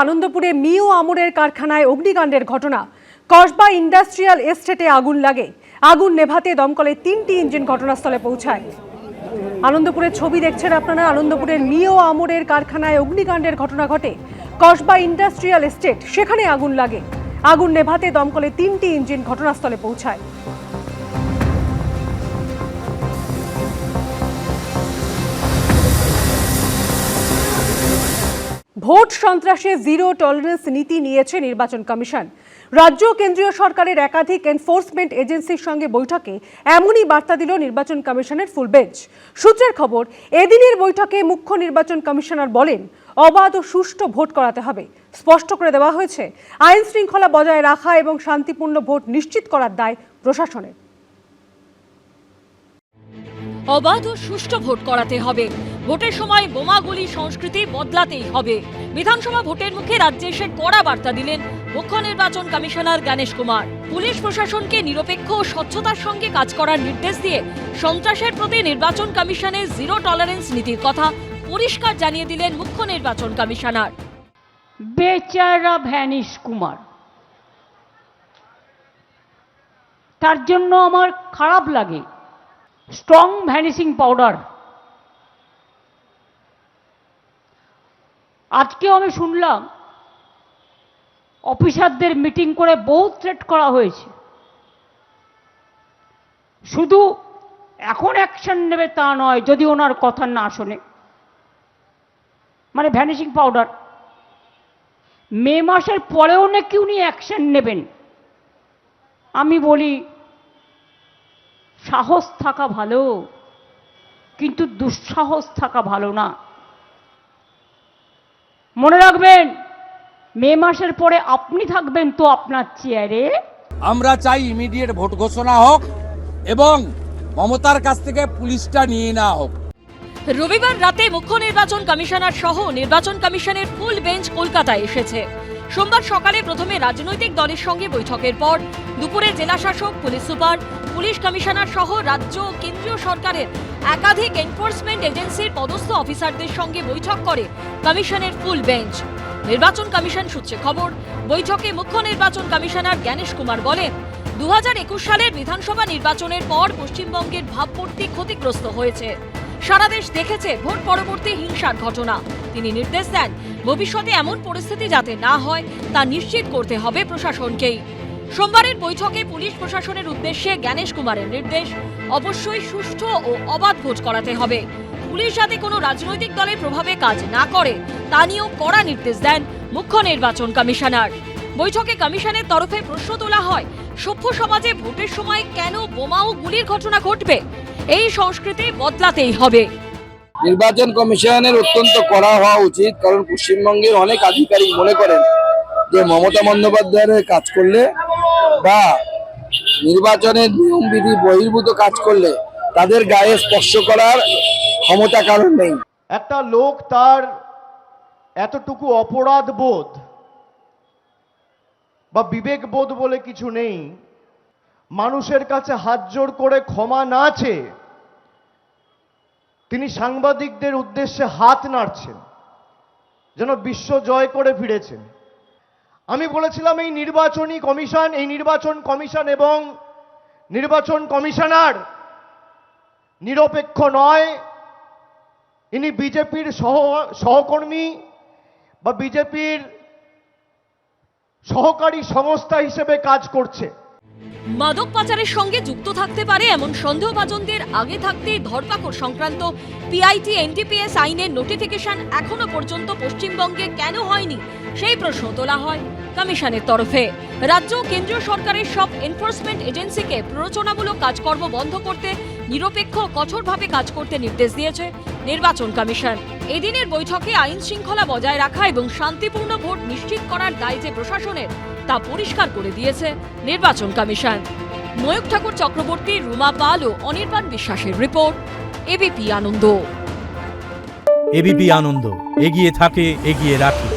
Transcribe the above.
আনন্দপুরে মিও আমুরের কারখানায় অগ্নিকাণ্ডের ঘটনা। কসবা ইন্ডাস্ট্রিয়াল এস্টেটে আগুন লাগে। আগুন নেভাতে দমকলের 3টি ইঞ্জিন ঘটনাস্থলে পৌঁছায়। আনন্দপুরের ছবি দেখছেন আপনারা। আনন্দপুরের মিও আমুরের কারখানায় অগ্নিকাণ্ডের ঘটনা ঘটে। কসবা ইন্ডাস্ট্রিয়াল এস্টেট, সেখানে আগুন লাগে। আগুন নেভাতে দমকলের 3টি ইঞ্জিন ঘটনাস্থলে পৌঁছায়। ভোট সন্ত্রাসে জিরো টলারেন্স নীতি নিয়েছে নির্বাচন কমিশন। রাজ্য কেন্দ্রীয় সরকারের একাধিক এনফোর্সমেন্ট এজেন্সির সঙ্গে বৈঠকে এমনই বার্তা দিল নির্বাচন কমিশনের ফুল বেঞ্চ। সূত্রের খবর, এদিনের বৈঠকে মুখ্য নির্বাচন কমিশনার বলেন, অবাধ ও সুষ্ঠু ভোট করাতে হবে। স্পষ্ট করে দেওয়া হয়েছে, আইন শৃঙ্খলা বজায় রাখা এবং শান্তিপূর্ণ ভোট নিশ্চিত করার দায় প্রশাসনের। অবাধ ও সুষ্ঠু ভোট করাতে হবে। ভোটের সময় বোমাগুলি সংস্কৃতি বদলাতেই হবে। বিধানসভা ভোটের মুখে রাজ্যে এসে কড়া বার্তা দিলেন মুখ্য নির্বাচন কমিশনার গণেশ কুমার। পুলিশ প্রশাসনকে নিরপেক্ষ ও স্বচ্ছতার সঙ্গে কাজ করার নির্দেশ দিয়ে সন্ত্রাসের প্রতি নির্বাচন কমিশনের জিরো টলারেন্স নীতির কথা পরিষ্কার জানিয়ে দিলেন মুখ্য নির্বাচন কমিশনার। বেচারা গণেশ কুমার, তার জন্য আমার খারাপ লাগে। Strong vanishing powder. আজকেও আমি শুনলাম অফিসারদের মিটিং করে বহু থ্রেট করা হয়েছে। শুধু এখন অ্যাকশন নেবে তা নয়, যদি ওনার কথা না শোনে। মানে ভ্যানিশিং পাউডার। মে মাসের পরেও নাকি উনি অ্যাকশন নেবেন। আমি বলি, সাহস থাকা ভালো, কিন্তু দুঃসাহস থাকা ভালো না। মনে রাখবেন, মে মাসের পরে আপনি থাকবেন তো আপনার চেয়ারে। আমরা চাই ইমিডিয়েট ভোট ঘোষণা হোক এবং মমতার কাছ থেকে পুলিশটা নিয়ে নেওয়া হোক। রবিবার রাতে মুখ্য নির্বাচন কমিশনার সহ নির্বাচন কমিশনের ফুল বেঞ্চ কলকাতায় এসেছে। সোমবার সকালে প্রথমে রাজনৈতিক দলের সঙ্গে বৈঠকের পর দুপুরে জেলা শাসক, পুলিশ সুপার, পুলিশ কমিশনার সহ রাজ্য ও কেন্দ্রীয় সরকারের একাধিক এনফোর্সমেন্ট এজেন্সির পদস্থ অফিসারদের সঙ্গে বৈঠক করে কমিশনের ফুল বেঞ্চ। নির্বাচন কমিশন সূত্রে খবর, বৈঠকে মুখ্য নির্বাচন কমিশনার গণেশ কুমার বলেন, 2021 সালের বিধানসভা নির্বাচনের পর পশ্চিমবঙ্গের ভাবমূর্তি ক্ষতিগ্রস্ত হয়েছে। সারা দেশ দেখেছে ভোট পরবর্তী হিংসার ঘটনা। তিনি নির্দেশ দেন, ভবিষ্যতে এমন পরিস্থিতি যাতে না হয় তা নিশ্চিত করতে হবে প্রশাসনকেই। সোমবারের বৈঠকে পুলিশ প্রশাসনের উদ্দেশ্যে গণেশ কুমারের নির্দেশ, অবশ্যই সুষ্ঠু ও অবাধ ভোট করাতে হবে। পুলিশ যাতে কোনো রাজনৈতিক দলের প্রভাবে কাজ না করে তা নিয়েও কড়া নির্দেশ দেন মুখ্য নির্বাচন কমিশনার। বৈঠকে কমিশনের তরফে প্রশ্ন তোলা হয়, সভ্য সমাজে ভোটের সময় কেন বোমা ও গুলির ঘটনা ঘটবে? এই সংস্কৃতি বদলাতেই হবে। নির্বাচন কমিশনের অত্যন্ত কড়া হওয়া উচিত, কারণ পশ্চিমবঙ্গের অনেক আধিকারিক মনে করেন যে মমতা বন্দ্যোপাধ্যায়ের কাজ করলে বা নির্বাচনের নিয়মবিধি বহির্ভূত কাজ করলে তাদের গায়ে স্পর্শ করার ক্ষমতা কারণ নেই। একটা লোক তার এতটুকু অপরাধ বোধ বা বিবেক বোধ বলে কিছু নেই, মানুষের কাছে হাত জোড় করে ক্ষমা না চেয়ে তিনি সাংবাদিকদের উদ্দেশ্যে হাত নাড়ছেন, যেন বিশ্ব জয় করে ফিরেছেন। আমি বলেছিলাম, এই নির্বাচনী কমিশন, এই নির্বাচন কমিশন এবং নির্বাচন কমিশনার নিরপেক্ষ নয়। ইনি বিজেপির সহকর্মী বা বিজেপির সহকারী সংস্থা হিসেবে কাজ করছে। মাদক পাচারের সঙ্গে যুক্ত থাকতে পারে এমন সন্দেহভাজনদের আগে থাকতেই ধরপাকড় সংক্রান্ত পিআইটি এনডিপিএস আইনের নোটিফিকেশন এখনো পর্যন্ত পশ্চিমবঙ্গে কেন হয়নি সেই প্রশ্ন তোলা হয় কমিশনের তরফে। রাজ্য ও কেন্দ্রীয় সরকারের সব এনফোর্সমেন্ট এজেন্সিকে প্ররোচনামূলক কাজকর্ম বন্ধ করতে, নিরপেক্ষ কঠোরভাবে কাজ করতে নির্দেশ দিয়েছে নির্বাচন কমিশন। এদিনের বৈঠকে আইন শৃঙ্খলা বজায় রাখা এবং শান্তিপূর্ণ ভোট নিশ্চিত করার দায় যে প্রশাসনের তা পরিষ্কার করে দিয়েছে নির্বাচন কমিশন। ময়ূক ঠাকুর চক্রবর্তী, রুমা পাল ও অনির্বাণ বিশ্বাসের রিপোর্ট, এবিপি আনন্দ। এবিপি আনন্দ, এগিয়ে থাকে, এগিয়ে রাখে।